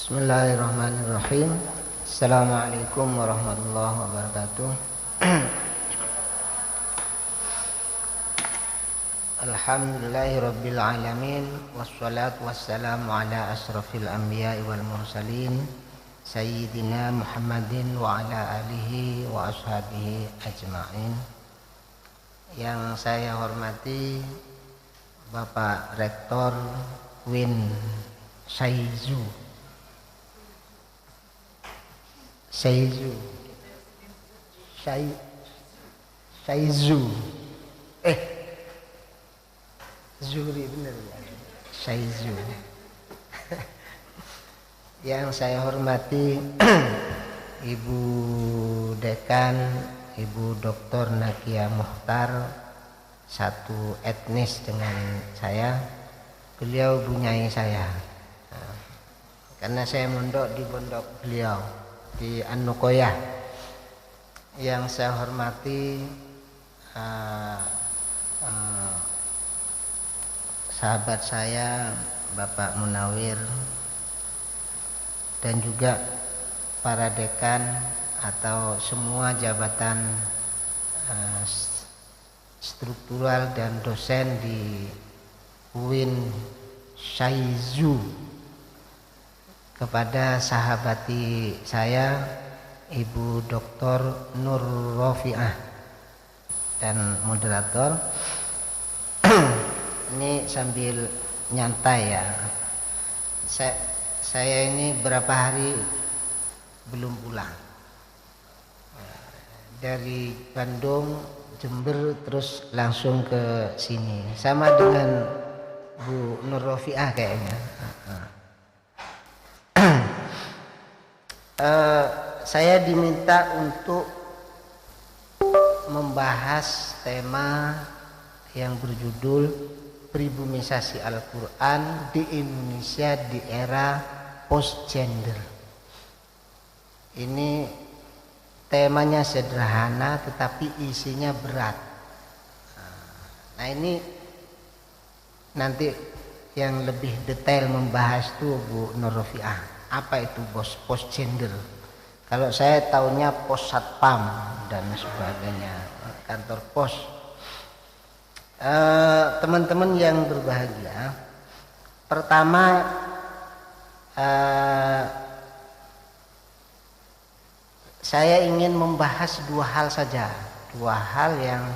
Bismillahirrahmanirrahim. Assalamualaikum warahmatullahi wabarakatuh. Alhamdulillahirabbil alamin wassalatu wassalamu ala asrafil anbiya'i wal mursalin sayyidina Muhammadin wa ala alihi wa ashabihi ajma'in. Yang saya hormati Bapak Rektor Win Saizu Zuri benar ya, Saizu. Yang saya hormati Ibu Dekan, Ibu Dr. Nakia Muhtar, satu etnis dengan saya. Beliau bunyai saya, karena saya mondok di pondok beliau di An-Nukoyah. Yang saya hormati sahabat saya Bapak Munawir, dan juga para dekan atau semua jabatan struktural dan dosen di UIN Saizu, kepada sahabati saya Ibu Dr. Nur Rofiah dan moderator. Ini sambil nyantai ya. Saya ini berapa hari belum pulang. Dari Bandung, Jember, terus langsung ke sini. Sama dengan Bu Nur Rofiah kayaknya. Saya diminta untuk membahas tema yang berjudul Pribumisasi Al-Quran di Indonesia di era post-gender. Ini temanya sederhana tetapi isinya berat. Nah, ini nanti yang lebih detail membahas itu Bu Nur Rofiah. Apa itu post-gender? Kalau saya taunya pos satpam dan sebagainya, kantor pos. Teman-teman yang berbahagia, pertama saya ingin membahas dua hal saja, dua hal yang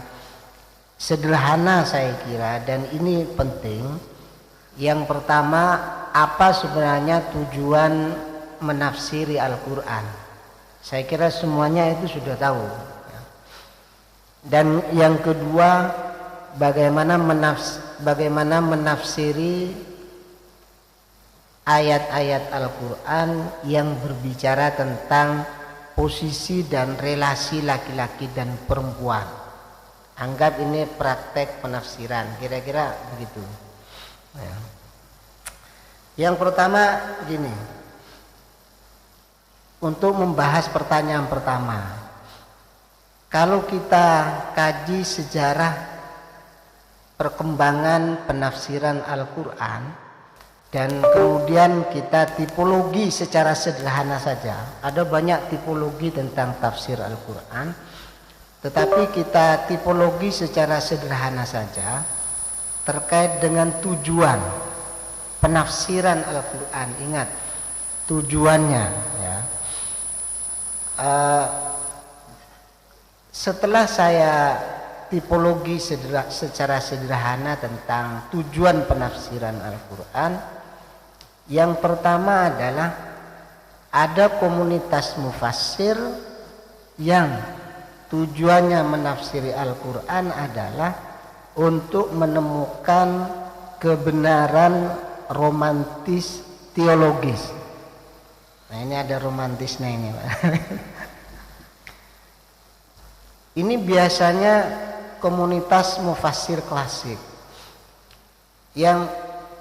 sederhana saya kira, dan ini penting. Yang pertama, apa sebenarnya tujuan menafsiri Al-Quran? Saya kira semuanya itu sudah tahu. Dan yang kedua, bagaimana menafsiri ayat-ayat Al-Quran yang berbicara tentang posisi dan relasi laki-laki dan perempuan. Anggap ini praktek penafsiran, kira-kira begitu. Yang pertama gini, untuk membahas pertanyaan pertama, kalau kita kaji sejarah perkembangan penafsiran Al-Quran dan kemudian kita tipologi secara sederhana saja, ada banyak tipologi tentang tafsir Al-Quran, tetapi kita tipologi secara sederhana saja terkait dengan tujuan penafsiran Al-Quran. Ingat tujuannya ya. Setelah saya tipologi secara sederhana tentang tujuan penafsiran Al-Quran, yang pertama adalah ada komunitas mufassir yang tujuannya menafsiri Al-Quran adalah untuk menemukan kebenaran romantis teologis. Nah, ini ada romantisnya ini, Pak. Ini biasanya komunitas mufassir klasik. Yang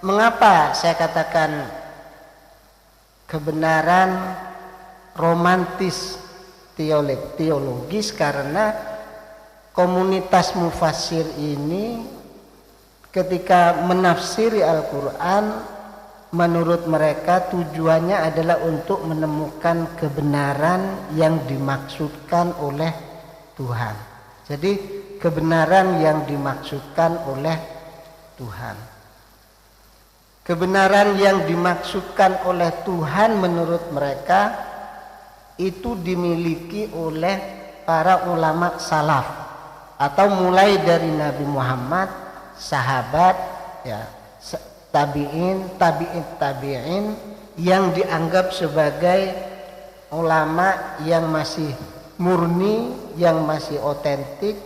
mengapa saya katakan kebenaran romantis teologis, karena komunitas mufassir ini ketika menafsiri Al-Quran menurut mereka tujuannya adalah untuk menemukan kebenaran yang dimaksudkan oleh Tuhan. Jadi kebenaran yang dimaksudkan oleh Tuhan. Kebenaran yang dimaksudkan oleh Tuhan menurut mereka itu dimiliki oleh para ulama salaf, atau mulai dari Nabi Muhammad, sahabat, ya, tabi'in yang dianggap sebagai ulama yang masih murni, yang masih otentik,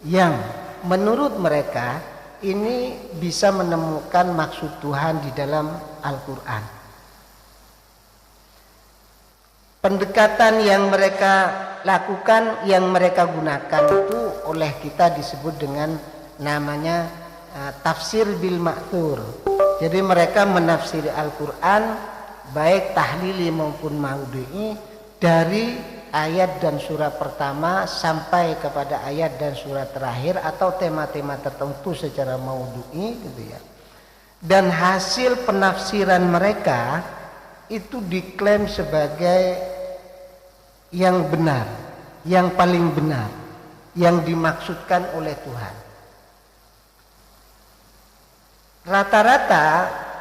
yang menurut mereka ini bisa menemukan maksud Tuhan di dalam Al-Quran. Pendekatan yang mereka lakukan, yang mereka gunakan itu oleh kita disebut dengan namanya tafsir bil ma'thur. Jadi mereka menafsiri Al-Quran baik tahlili maupun maudhu'i dari ayat dan surah pertama sampai kepada ayat dan surah terakhir, atau tema-tema tertentu secara maudhu'i gitu ya. Dan hasil penafsiran mereka itu diklaim sebagai yang benar, yang paling benar, yang dimaksudkan oleh Tuhan. Rata-rata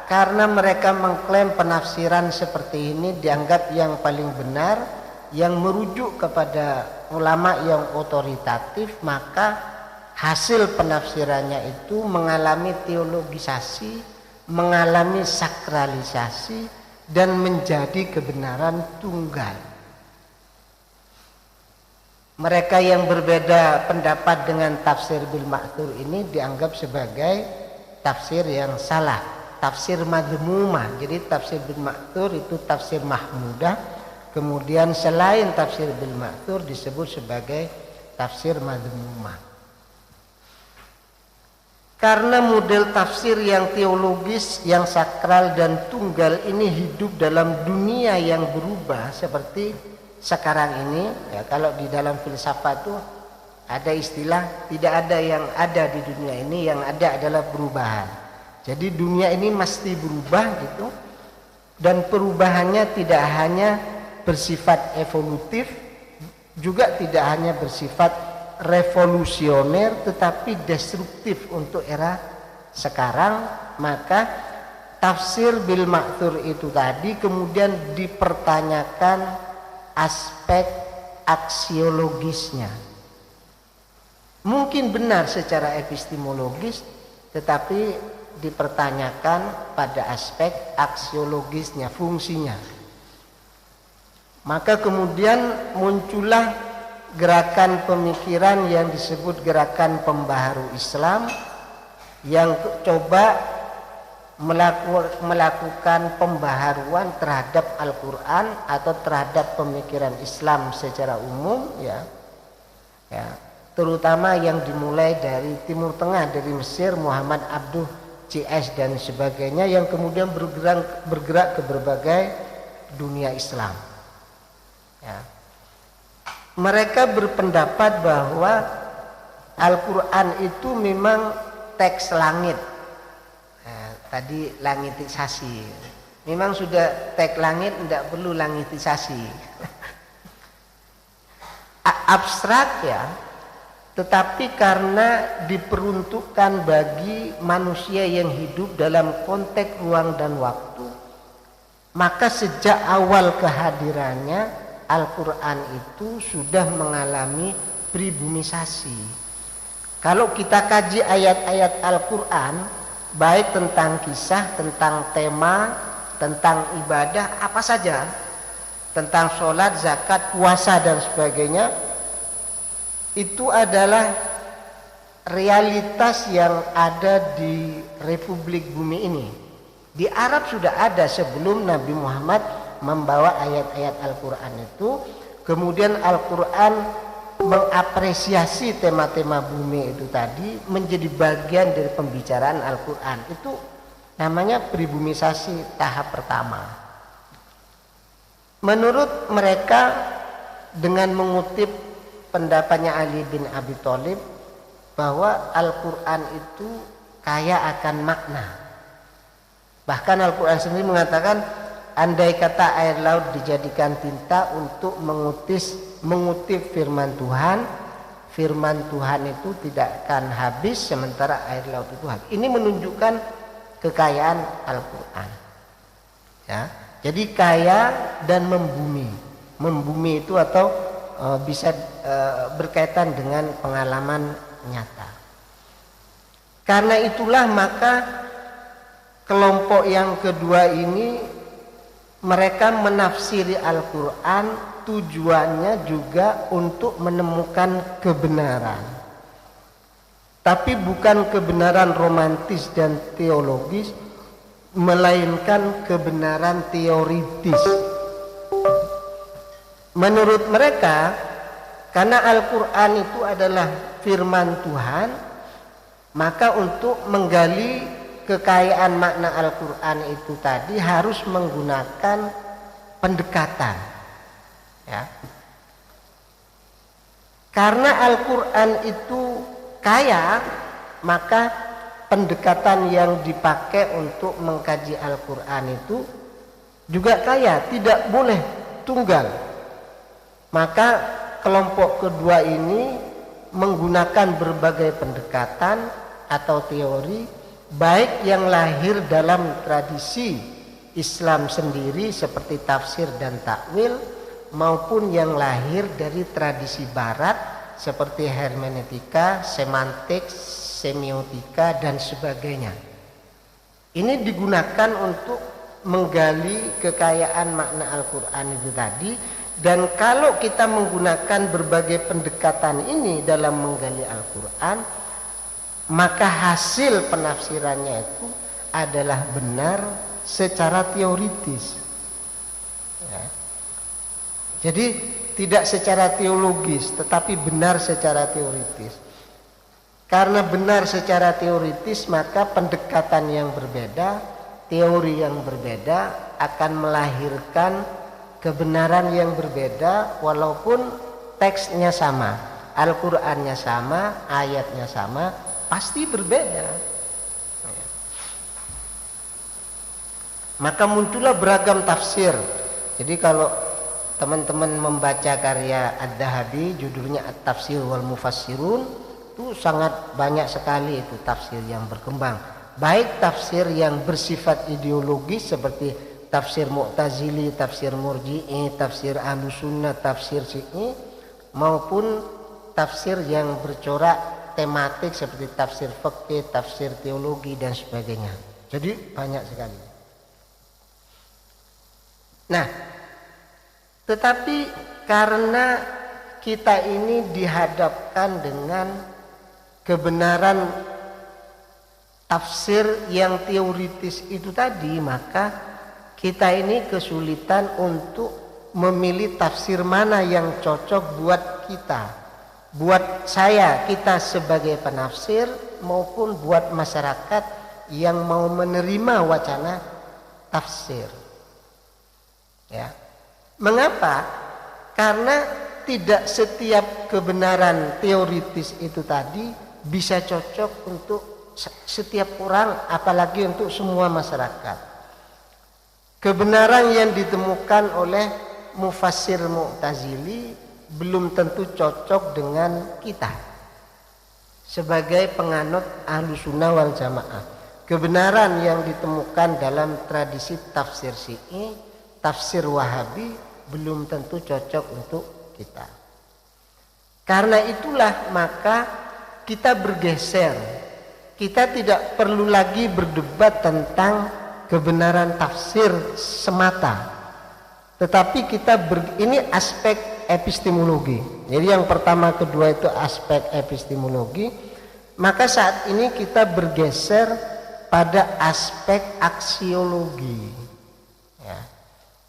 karena mereka mengklaim penafsiran seperti ini dianggap yang paling benar, yang merujuk kepada ulama yang otoritatif, maka hasil penafsirannya itu mengalami teologisasi, mengalami sakralisasi, dan menjadi kebenaran tunggal. Mereka yang berbeda pendapat dengan tafsir bil ma'thur ini dianggap sebagai tafsir yang salah, tafsir madhmumah. Jadi tafsir bil ma'thur itu tafsir mahmudah, kemudian selain tafsir bil ma'thur disebut sebagai tafsir madhmumah. Karena model tafsir yang teologis, yang sakral dan tunggal ini hidup dalam dunia yang berubah seperti sekarang ini, ya, kalau di dalam filsafat itu ada istilah tidak ada yang ada di dunia ini, yang ada adalah perubahan. Jadi dunia ini mesti berubah gitu, dan perubahannya tidak hanya bersifat evolutif, juga tidak hanya bersifat revolusioner, tetapi destruktif untuk era sekarang. Maka tafsir bil ma'thur itu tadi kemudian dipertanyakan aspek aksiologisnya. Mungkin benar secara epistemologis, tetapi dipertanyakan pada aspek aksiologisnya, fungsinya. Maka kemudian muncullah gerakan pemikiran yang disebut gerakan pembaharu Islam, yang coba melakukan pembaharuan terhadap Al-Quran atau terhadap pemikiran Islam secara umum, ya, terutama yang dimulai dari Timur Tengah, dari Mesir, Muhammad Abduh CS dan sebagainya, yang kemudian bergerak ke berbagai dunia Islam. Ya. Mereka berpendapat bahwa Al-Quran itu memang teks langit. Tadi langitisasi, memang sudah teks langit, tidak perlu langitisasi. Abstrak ya, tetapi karena diperuntukkan bagi manusia yang hidup dalam konteks ruang dan waktu, maka sejak awal kehadirannya Al-Quran itu sudah mengalami pribumisasi. Kalau kita kaji ayat-ayat Al-Quran, baik tentang kisah, tentang tema, tentang ibadah, apa saja, tentang sholat, zakat, puasa dan sebagainya, itu adalah realitas yang ada di Republik Bumi ini. Di Arab sudah ada sebelum Nabi Muhammad membawa ayat-ayat Al-Quran itu. Kemudian Al-Quran mengapresiasi tema-tema bumi itu tadi menjadi bagian dari pembicaraan Al-Quran. Itu namanya pribumisasi tahap pertama. Menurut mereka, dengan mengutip pendapatnya Ali bin Abi Thalib, bahwa Al-Quran itu kaya akan makna. Bahkan Al-Quran sendiri mengatakan, andai kata air laut dijadikan tinta untuk mengutip firman Tuhan itu tidak akan habis sementara air laut itu habis. Ini menunjukkan kekayaan Al-Quran. Ya, jadi kaya dan membumi itu atau bisa berkaitan dengan pengalaman nyata. Karena itulah maka kelompok yang kedua ini mereka menafsiri Al-Quran tujuannya juga untuk menemukan kebenaran. Tapi bukan kebenaran romantis dan teologis, melainkan kebenaran teoritis. Menurut mereka, karena Al-Quran itu adalah firman Tuhan, maka untuk menggali kekayaan makna Al-Quran itu tadi harus menggunakan pendekatan. Ya. Karena Al-Quran itu kaya, maka pendekatan yang dipakai untuk mengkaji Al-Quran itu juga kaya, tidak boleh tunggal. Maka kelompok kedua ini menggunakan berbagai pendekatan atau teori, baik yang lahir dalam tradisi Islam sendiri seperti tafsir dan takwil, maupun yang lahir dari tradisi barat seperti hermeneutika, semantik, semiotika dan sebagainya. Ini digunakan untuk menggali kekayaan makna Al-Quran itu tadi. Dan kalau kita menggunakan berbagai pendekatan ini dalam menggali Al-Quran, maka hasil penafsirannya itu adalah benar secara teoritis. Ya. Jadi tidak secara teologis, tetapi benar secara teoritis. Karena benar secara teoritis, maka pendekatan yang berbeda, teori yang berbeda akan melahirkan kebenaran yang berbeda walaupun teksnya sama, Al-Qur'annya sama, ayatnya sama, pasti berbeda. Maka muncullah beragam tafsir. Jadi kalau teman-teman membaca karya Ad-Dahabi judulnya At-Tafsir wal Mufassirun, itu sangat banyak sekali itu tafsir yang berkembang. Baik tafsir yang bersifat ideologis seperti tafsir Mu'tazili, tafsir Murji'i, tafsir Ahlussunnah, tafsir Syi'i, maupun tafsir yang bercorak tematik seperti tafsir fikih, tafsir teologi dan sebagainya. Jadi banyak sekali. Nah, tetapi karena kita ini dihadapkan dengan kebenaran tafsir yang teoritis itu tadi, maka kita ini kesulitan untuk memilih tafsir mana yang cocok buat kita, buat saya, kita sebagai penafsir, maupun buat masyarakat yang mau menerima wacana tafsir. Ya. Mengapa? Karena tidak setiap kebenaran teoritis itu tadi bisa cocok untuk setiap orang, apalagi untuk semua masyarakat. Kebenaran yang ditemukan oleh mufassir Mu'tazili belum tentu cocok dengan kita sebagai penganut Ahlussunnah wal Jamaah. Kebenaran yang ditemukan dalam tradisi tafsir Syi'i, tafsir Wahabi belum tentu cocok untuk kita. Karena itulah maka kita bergeser. Kita tidak perlu lagi berdebat tentang kebenaran tafsir semata, tetapi ini aspek epistemologi. Jadi yang pertama kedua itu aspek epistemologi, maka saat ini kita bergeser pada aspek aksiologi, ya,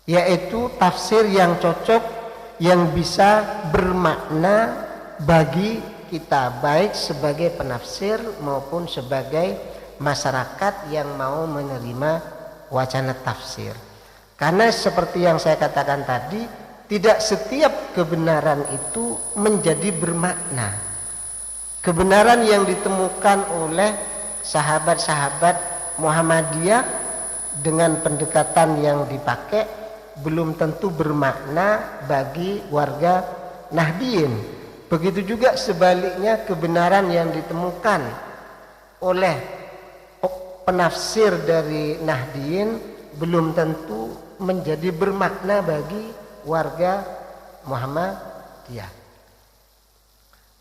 yaitu tafsir yang cocok, yang bisa bermakna bagi kita, baik sebagai penafsir maupun sebagai masyarakat yang mau menerima wacana tafsir. Karena seperti yang saya katakan tadi, tidak setiap kebenaran itu menjadi bermakna. Kebenaran yang ditemukan oleh sahabat-sahabat Muhammadiyah dengan pendekatan yang dipakai belum tentu bermakna bagi warga Nahdien. Begitu juga sebaliknya, kebenaran yang ditemukan oleh penafsir dari Nahdien belum tentu menjadi bermakna bagi warga Muhammadiyah.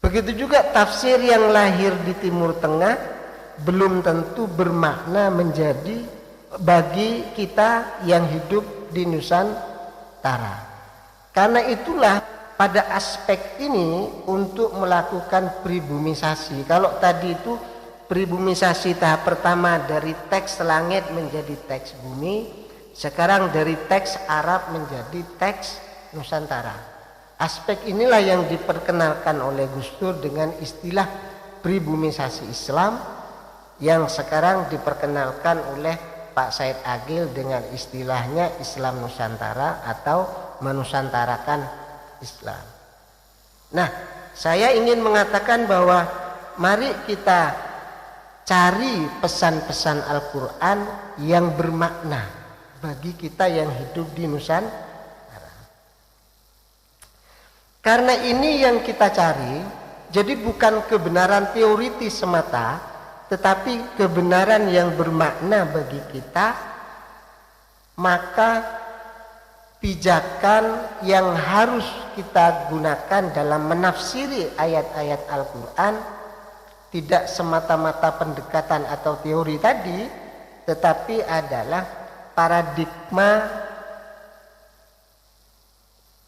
Begitu juga tafsir yang lahir di Timur Tengah belum tentu bermakna menjadi bagi kita yang hidup di Nusantara. Karena itulah pada aspek ini untuk melakukan pribumisasi. Kalau tadi itu pribumisasi tahap pertama dari teks langit menjadi teks bumi, sekarang dari teks Arab menjadi teks Nusantara. Aspek inilah yang diperkenalkan oleh Gus Dur dengan istilah pribumisasi Islam, yang sekarang diperkenalkan oleh Pak Said Agil dengan istilahnya Islam Nusantara atau menusantarakan Islam. Nah, saya ingin mengatakan bahwa mari kita cari pesan-pesan Al-Quran yang bermakna bagi kita yang hidup di Nusantara. Karena ini yang kita cari, jadi bukan kebenaran teoritis semata, tetapi kebenaran yang bermakna bagi kita. Maka pijakan yang harus kita gunakan dalam menafsiri ayat-ayat Al-Quran tidak semata-mata pendekatan atau teori tadi, tetapi adalah paradigma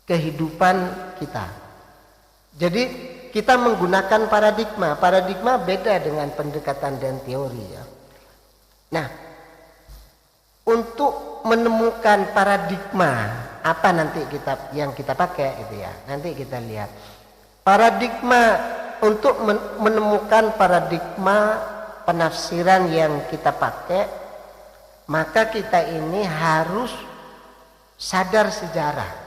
kehidupan kita. Jadi kita menggunakan paradigma. Paradigma beda dengan pendekatan dan teori ya. Nah, untuk menemukan paradigma apa nanti yang kita pakai itu ya. Nanti kita lihat. Paradigma, untuk menemukan paradigma penafsiran yang kita pakai, maka kita ini harus sadar sejarah.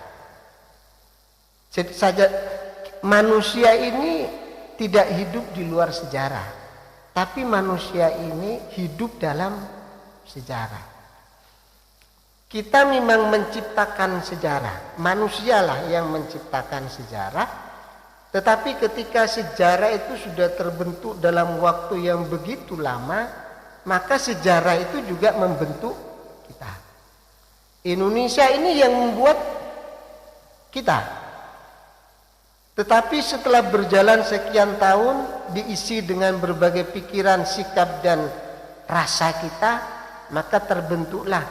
Manusia ini tidak hidup di luar sejarah, tapi manusia ini hidup dalam sejarah. Kita memang menciptakan sejarah, manusialah yang menciptakan sejarah, tetapi ketika sejarah itu sudah terbentuk dalam waktu yang begitu lama, maka sejarah itu juga membentuk kita. Indonesia ini yang membuat kita. Tetapi setelah berjalan sekian tahun, diisi dengan berbagai pikiran, sikap dan rasa kita, maka terbentuklah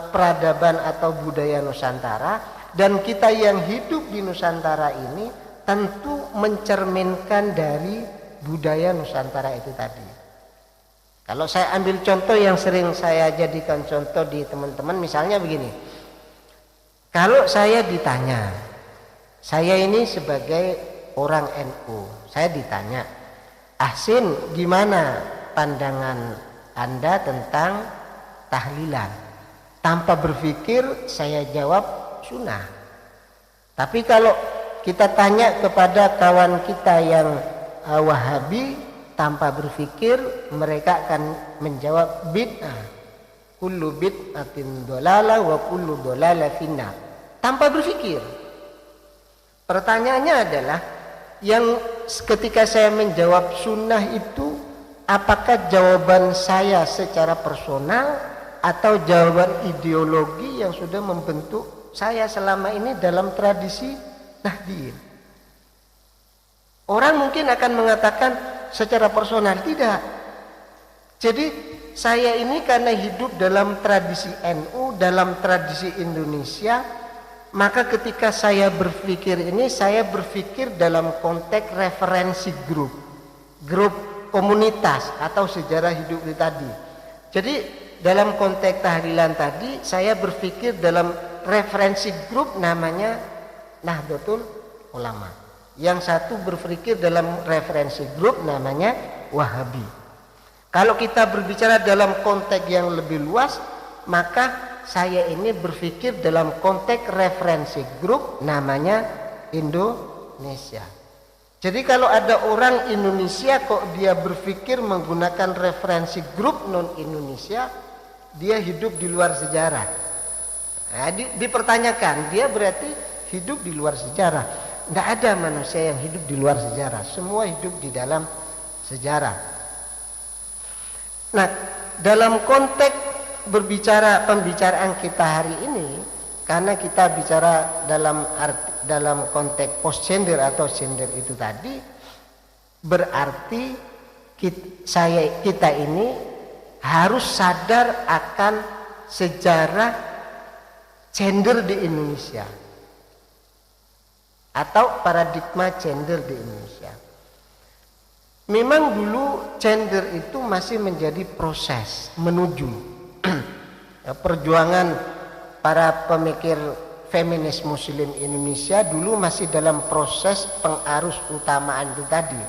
peradaban atau budaya Nusantara. Dan kita yang hidup di Nusantara ini tentu mencerminkan dari budaya Nusantara itu tadi. Kalau saya ambil contoh yang sering saya jadikan contoh di teman-teman, misalnya begini. Kalau saya ditanya, saya ini sebagai orang NU, saya ditanya, Ahsin, gimana pandangan Anda tentang tahlilan? Tanpa berpikir saya jawab sunnah. Tapi kalau kita tanya kepada kawan kita yang Wahabi, tanpa berpikir mereka akan menjawab bid'ah. Kullu bid'atin dolalah wa kullu dolalah finnar. Tanpa berpikir. Pertanyaannya adalah, yang ketika saya menjawab sunnah itu, apakah jawaban saya secara personal atau jawaban ideologi yang sudah membentuk saya selama ini dalam tradisi Nahdien? Orang mungkin akan mengatakan secara personal, tidak. Jadi saya ini karena hidup dalam tradisi NU, dalam tradisi Indonesia, maka ketika saya berpikir ini, saya berpikir dalam konteks referensi grup komunitas atau sejarah hidup itu tadi. Jadi dalam konteks tahlilan tadi, saya berpikir dalam referensi grup namanya Nahdlatul Ulama. Yang satu berpikir dalam referensi grup namanya Wahabi. Kalau kita berbicara dalam konteks yang lebih luas, maka saya ini berpikir dalam konteks referensi grup namanya Indonesia. Jadi kalau ada orang Indonesia kok dia berpikir menggunakan referensi grup non Indonesia, dia hidup di luar sejarah. Nah, dipertanyakan, dia berarti hidup di luar sejarah. Tidak ada manusia yang hidup di luar sejarah, semua hidup di dalam sejarah. Nah, dalam konteks pembicaraan kita hari ini, karena kita bicara dalam konteks post gender atau gender itu tadi, berarti kita ini harus sadar akan sejarah gender di Indonesia atau paradigma gender di Indonesia. Memang dulu gender itu masih menjadi proses menuju perjuangan para pemikir feminis muslim Indonesia dulu masih dalam proses pengarus utamaan itu tadi.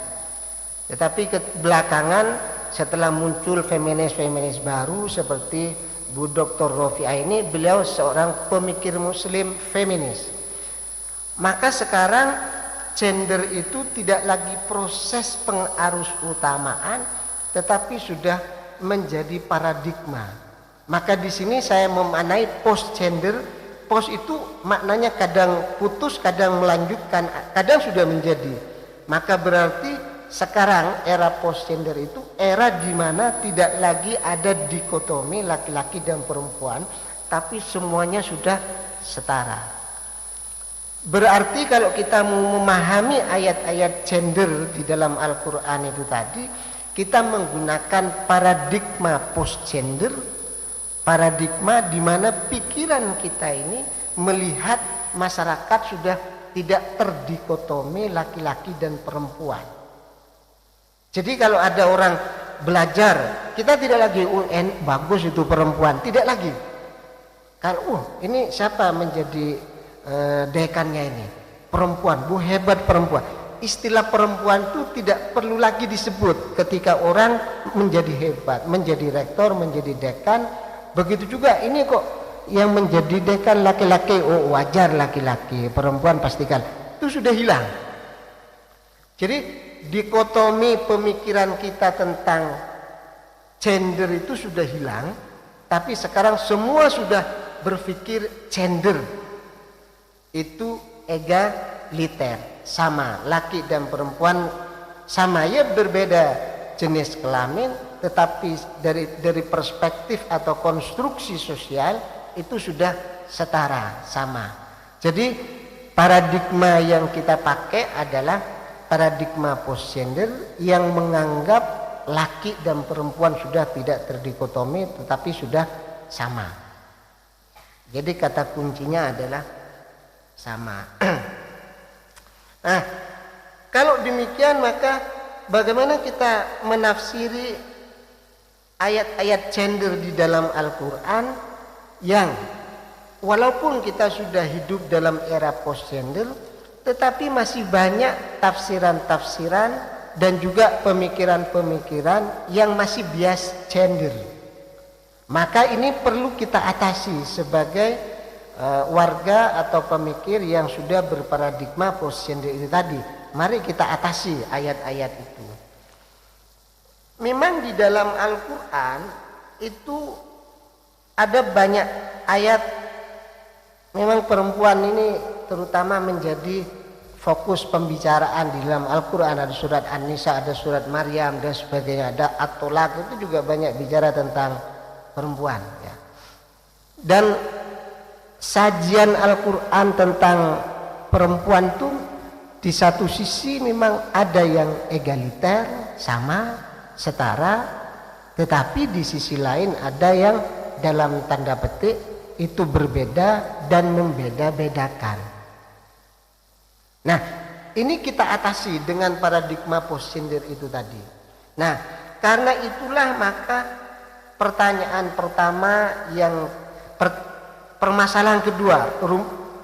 Tetapi belakangan setelah muncul feminis baru seperti Bu Dr. Rofiah ini, beliau seorang pemikir muslim feminis. Maka sekarang gender itu tidak lagi proses pengarus utamaan, tetapi sudah menjadi paradigma. Maka di sini saya memaknai post gender. Post itu maknanya kadang putus, kadang melanjutkan, kadang sudah menjadi. Maka berarti sekarang era post gender itu era di mana tidak lagi ada dikotomi laki-laki dan perempuan, tapi semuanya sudah setara. Berarti kalau kita mau memahami ayat-ayat gender di dalam Al-Quran itu tadi, kita menggunakan paradigma post gender, paradigma di mana pikiran kita ini melihat masyarakat sudah tidak terdikotomi laki-laki dan perempuan. Jadi kalau ada orang belajar, kita tidak lagi UN bagus itu perempuan, tidak lagi. Kalau ini siapa menjadi dekannya ini? Perempuan, Bu, hebat perempuan. Istilah perempuan itu tidak perlu lagi disebut ketika orang menjadi hebat, menjadi rektor, menjadi dekan. Begitu juga ini kok yang menjadi dekan laki-laki, oh wajar laki-laki, perempuan pastikan. Itu sudah hilang. Jadi dikotomi pemikiran kita tentang gender itu sudah hilang, tapi sekarang semua sudah berpikir gender itu egaliter, sama, laki dan perempuan sama, ya berbeda jenis kelamin, tetapi dari perspektif atau konstruksi sosial itu sudah setara, sama. Jadi paradigma yang kita pakai adalah paradigma post gender yang menganggap laki dan perempuan sudah tidak terdikotomi tetapi sudah sama. Jadi kata kuncinya adalah sama. Nah, kalau demikian maka bagaimana kita menafsiri ayat-ayat gender di dalam Al-Quran yang walaupun kita sudah hidup dalam era post gender, tetapi masih banyak tafsiran-tafsiran dan juga pemikiran-pemikiran yang masih bias gender. Maka ini perlu kita atasi sebagai warga atau pemikir yang sudah berparadigma post gender itu tadi. Mari kita atasi ayat-ayat itu. Memang di dalam Al-Quran itu ada banyak ayat. Memang perempuan ini terutama menjadi fokus pembicaraan di dalam Al-Quran. Ada surat An-Nisa, ada surat Maryam dan sebagainya. Ada At-Tolak, itu juga banyak bicara tentang perempuan ya. Dan sajian Al-Quran tentang perempuan itu di satu sisi memang ada yang egaliter, sama, setara, tetapi di sisi lain ada yang dalam tanda petik itu berbeda dan membeda-bedakan. Nah, ini kita atasi dengan paradigma post gender itu tadi. Nah, karena itulah maka pertanyaan pertama yang permasalahan kedua,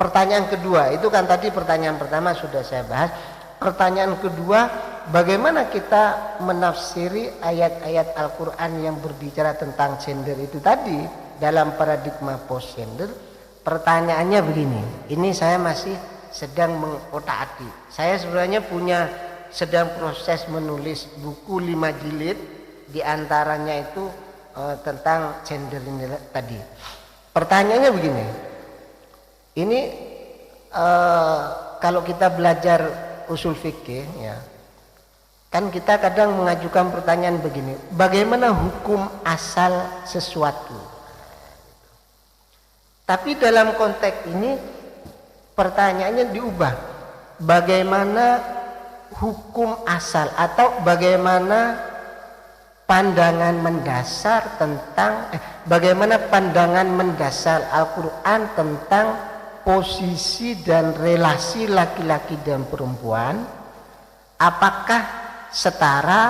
pertanyaan kedua itu kan tadi pertanyaan pertama sudah saya bahas. Pertanyaan kedua, bagaimana kita menafsiri ayat-ayat Al-Quran yang berbicara tentang gender itu tadi dalam paradigma post gender? Pertanyaannya begini, ini saya masih sedang mengotak-atik. Saya sebenarnya sedang proses menulis buku 5 jilid, di antaranya itu tentang gender ini tadi. Pertanyaannya begini, ini kalau kita belajar usul fikih ya, kan kita kadang mengajukan pertanyaan begini, bagaimana hukum asal sesuatu? Tapi dalam konteks ini pertanyaannya diubah, bagaimana hukum asal atau bagaimana pandangan mendasar tentang bagaimana pandangan mendasar Al-Quran tentang posisi dan relasi laki-laki dan perempuan, apakah setara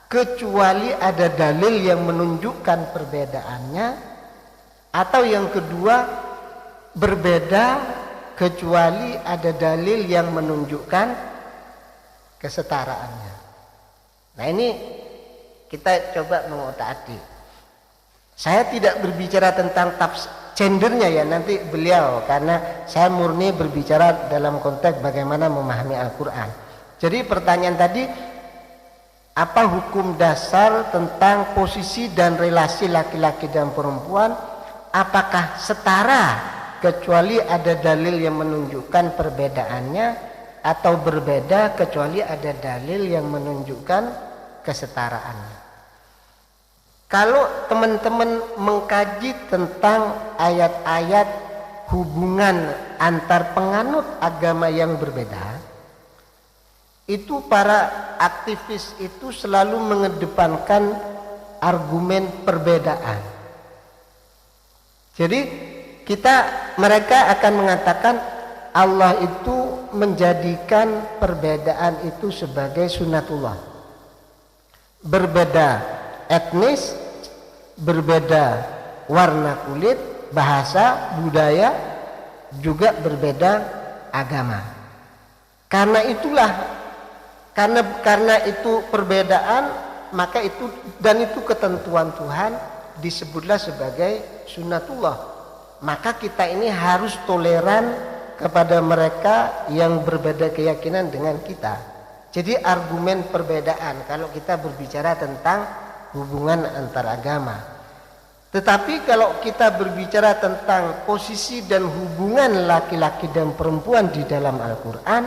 kecuali ada dalil yang menunjukkan perbedaannya, atau yang kedua berbeda kecuali ada dalil yang menunjukkan kesetaraannya. Nah, ini kita coba mengotak-atik. Saya tidak berbicara tentang gendernya ya, nanti beliau, karena saya murni berbicara dalam konteks bagaimana memahami Al-Quran. Jadi pertanyaan tadi, apa hukum dasar tentang posisi dan relasi laki-laki dan perempuan, apakah setara kecuali ada dalil yang menunjukkan perbedaannya, atau berbeda kecuali ada dalil yang menunjukkan kesetaraannya? Kalau teman-teman mengkaji tentang ayat-ayat hubungan antar penganut agama yang berbeda, itu para aktivis itu selalu mengedepankan argumen perbedaan. Jadi mereka akan mengatakan Allah itu menjadikan perbedaan itu sebagai sunnatullah. Berbeda etnis, berbeda warna kulit, bahasa, budaya, juga berbeda agama. Karena itu perbedaan, maka itu dan itu ketentuan Tuhan, disebutlah sebagai sunnatullah. Maka kita ini harus toleran kepada mereka yang berbeda keyakinan dengan kita. Jadi argumen perbedaan kalau kita berbicara tentang hubungan antar agama. Tetapi kalau kita berbicara tentang posisi dan hubungan laki-laki dan perempuan di dalam Al-Quran,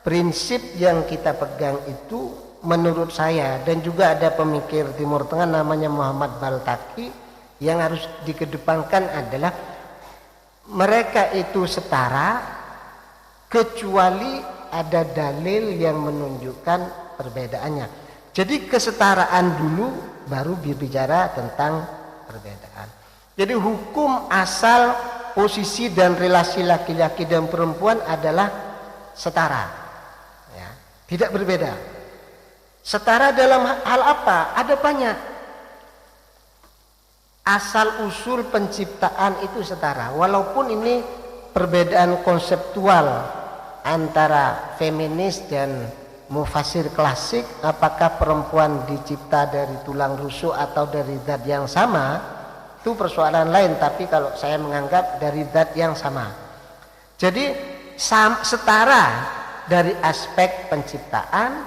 prinsip yang kita pegang itu menurut saya, dan juga ada pemikir Timur Tengah namanya Muhammad Baltaqi, yang harus dikedepankan adalah mereka itu setara kecuali ada dalil yang menunjukkan perbedaannya. Jadi kesetaraan dulu baru berbicara tentang perbedaan. Jadi hukum asal posisi dan relasi laki-laki dan perempuan adalah setara ya, tidak berbeda. Setara dalam hal apa? Ada banyak. Asal usul penciptaan itu setara. Walaupun ini perbedaan konseptual antara feminis dan mufasir klasik, apakah perempuan dicipta dari tulang rusuk atau dari zat yang sama, itu persoalan lain. Tapi kalau saya menganggap dari zat yang sama. Jadi setara dari aspek penciptaan,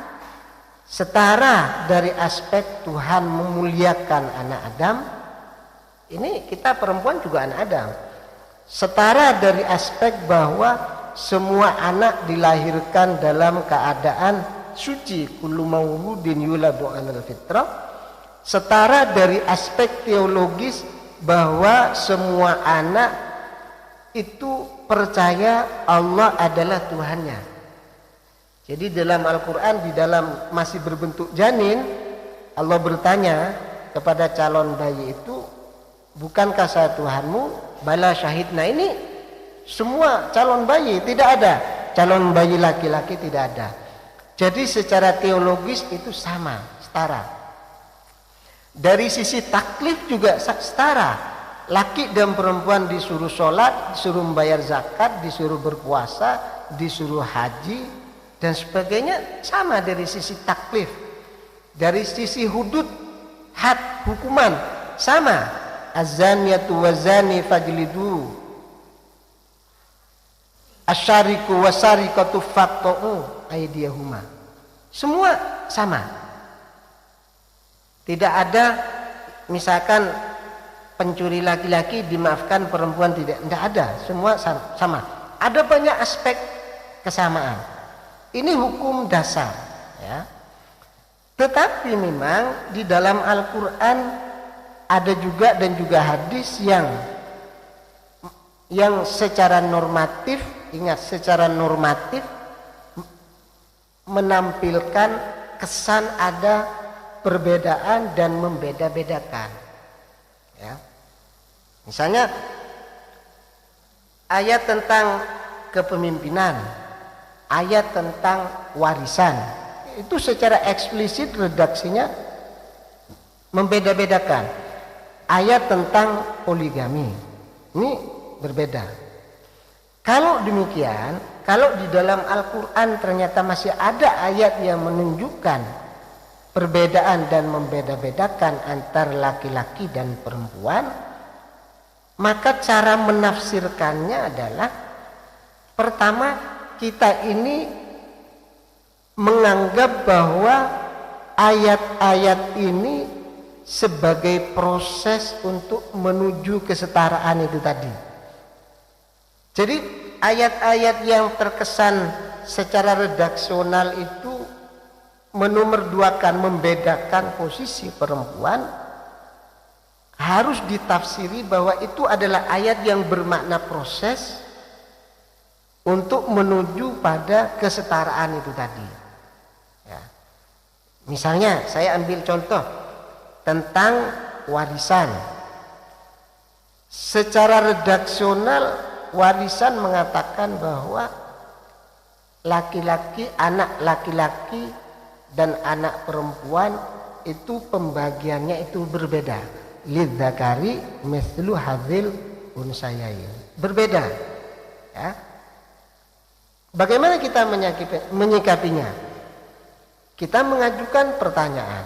setara dari aspek Tuhan memuliakan anak Adam. Ini kita perempuan juga anak Adam. Setara dari aspek bahwa semua anak dilahirkan dalam keadaan suci, kullu mauludin yuladu 'alal fitrah. Setara dari aspek teologis bahwa semua anak itu percaya Allah adalah Tuhannya. Jadi dalam Al-Quran, di dalam masih berbentuk janin, Allah bertanya kepada calon bayi itu, bukankah saya Tuhanmu? Bala syahidna. Ini semua calon bayi, tidak ada calon bayi laki-laki, tidak ada. Jadi secara teologis itu sama, setara. Dari sisi taklif juga setara. Laki dan perempuan disuruh sholat, disuruh membayar zakat, disuruh berpuasa, disuruh haji dan sebagainya, sama dari sisi taklif. Dari sisi hudud, had, hukuman, sama. Az-zaniyatu waz-zani fajlidu, asyariku wasarikatu faqta'u aydiyahuma. Semua sama. Tidak ada misalkan pencuri laki-laki dimaafkan, perempuan tidak ada, semua sama. Ada banyak aspek kesamaan. Ini hukum dasar, ya. Tetapi memang di dalam Al-Quran ada juga dan juga hadis yang secara normatif, ingat, secara normatif menampilkan kesan ada perbedaan dan membeda-bedakan, ya. Misalnya ayat tentang kepemimpinan, ayat tentang warisan, itu secara eksplisit redaksinya membeda-bedakan. Ayat tentang poligami ini berbeda. Kalau demikian, kalau di dalam Al-Quran ternyata masih ada ayat yang menunjukkan perbedaan dan membeda-bedakan antara laki-laki dan perempuan, maka cara menafsirkannya adalah, pertama, kita ini menganggap bahwa ayat-ayat ini sebagai proses untuk menuju kesetaraan itu tadi. Jadi ayat-ayat yang terkesan secara redaksional itu menomorduakan, membedakan posisi perempuan, harus ditafsiri bahwa itu adalah ayat yang bermakna proses untuk menuju pada kesetaraan itu tadi, ya. Misalnya saya ambil contoh tentang warisan. Secara redaksional warisan mengatakan bahwa laki-laki, anak laki-laki dan anak perempuan itu pembagiannya itu berbeda. Lidzakari mithlu hadzil unsayain. Berbeda, ya. Bagaimana kita menyikapinya? Kita mengajukan pertanyaan,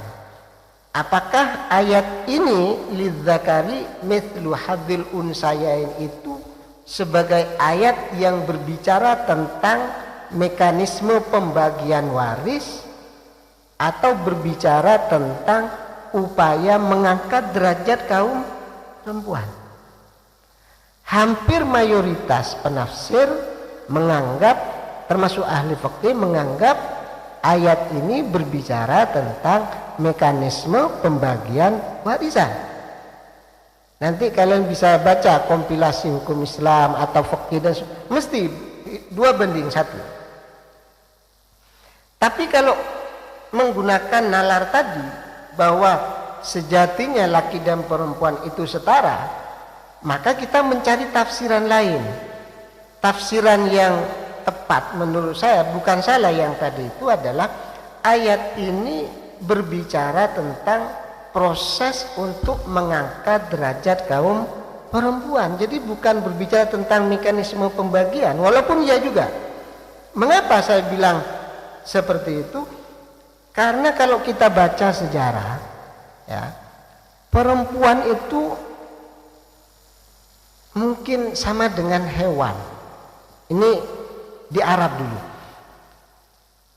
apakah ayat ini lidzakari mithlu hadzil unsayain itu sebagai ayat yang berbicara tentang mekanisme pembagian waris, atau berbicara tentang upaya mengangkat derajat kaum perempuan? Hampir mayoritas penafsir menganggap, termasuk ahli fikih, menganggap ayat ini berbicara tentang mekanisme pembagian warisan. Nanti kalian bisa baca kompilasi hukum Islam atau fikih, dan mesti 2:1. Tapi kalau menggunakan nalar tadi bahwa sejatinya laki dan perempuan itu setara, maka kita mencari tafsiran lain. Tafsiran yang tepat menurut saya, bukan salah yang tadi itu, adalah ayat ini berbicara tentang proses untuk mengangkat derajat kaum perempuan. Jadi bukan berbicara tentang mekanisme pembagian, walaupun ya juga. Mengapa saya bilang seperti itu? Karena kalau kita baca sejarah, ya, perempuan itu mungkin sama dengan hewan. Ini di Arab dulu.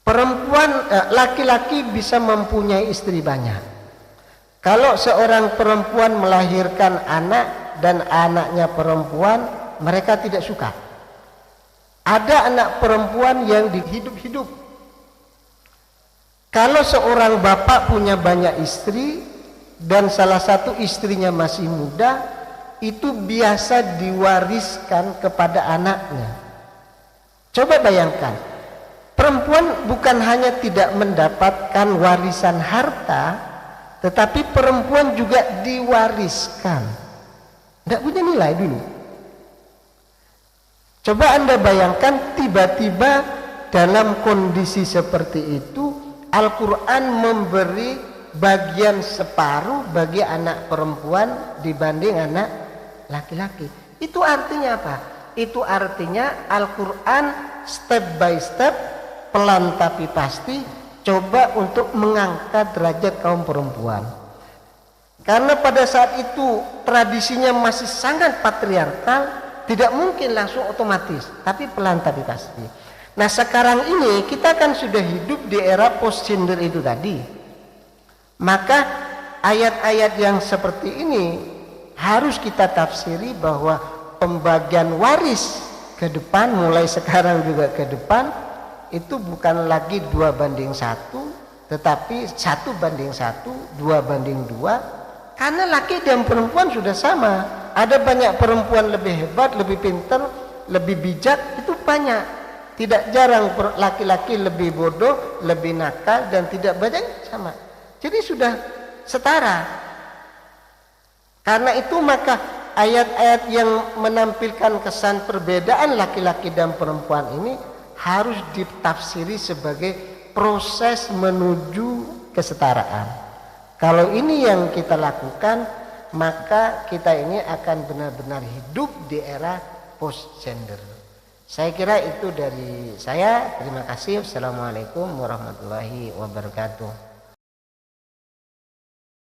Perempuan, laki-laki bisa mempunyai istri banyak. Kalau seorang perempuan melahirkan anak dan anaknya perempuan, mereka tidak suka. Ada anak perempuan yang hidup-hidup. Kalau seorang bapak punya banyak istri dan salah satu istrinya masih muda, itu biasa diwariskan kepada anaknya. Coba bayangkan, perempuan bukan hanya tidak mendapatkan warisan harta, tetapi perempuan juga diwariskan. Tidak punya nilai dulu. Coba Anda bayangkan, tiba-tiba dalam kondisi seperti itu, Al-Quran memberi bagian separuh bagi anak perempuan dibanding anak laki-laki. Itu artinya apa? Itu artinya Al-Quran step by step, pelan tapi pasti, coba untuk mengangkat derajat kaum perempuan. Karena pada saat itu tradisinya masih sangat patriarkal, tidak mungkin langsung otomatis, tapi pelan tapi pasti. Nah sekarang ini kita kan sudah hidup di era post gender itu tadi. Maka ayat-ayat yang seperti ini harus kita tafsiri bahwa pembagian waris ke depan, mulai sekarang juga ke depan, itu bukan lagi 2:1, tetapi 1:1, 2:2, karena laki dan perempuan sudah sama. Ada banyak perempuan lebih hebat, lebih pintar, lebih bijak, itu banyak. Tidak jarang laki-laki lebih bodoh, lebih nakal, dan tidak banyak sama. Jadi sudah setara. Karena itu maka ayat-ayat yang menampilkan kesan perbedaan laki-laki dan perempuan ini harus ditafsiri sebagai proses menuju kesetaraan. Kalau ini yang kita lakukan, maka kita ini akan benar-benar hidup di era post gender. Saya kira itu dari saya. Terima kasih. Assalamualaikum warahmatullahi wabarakatuh.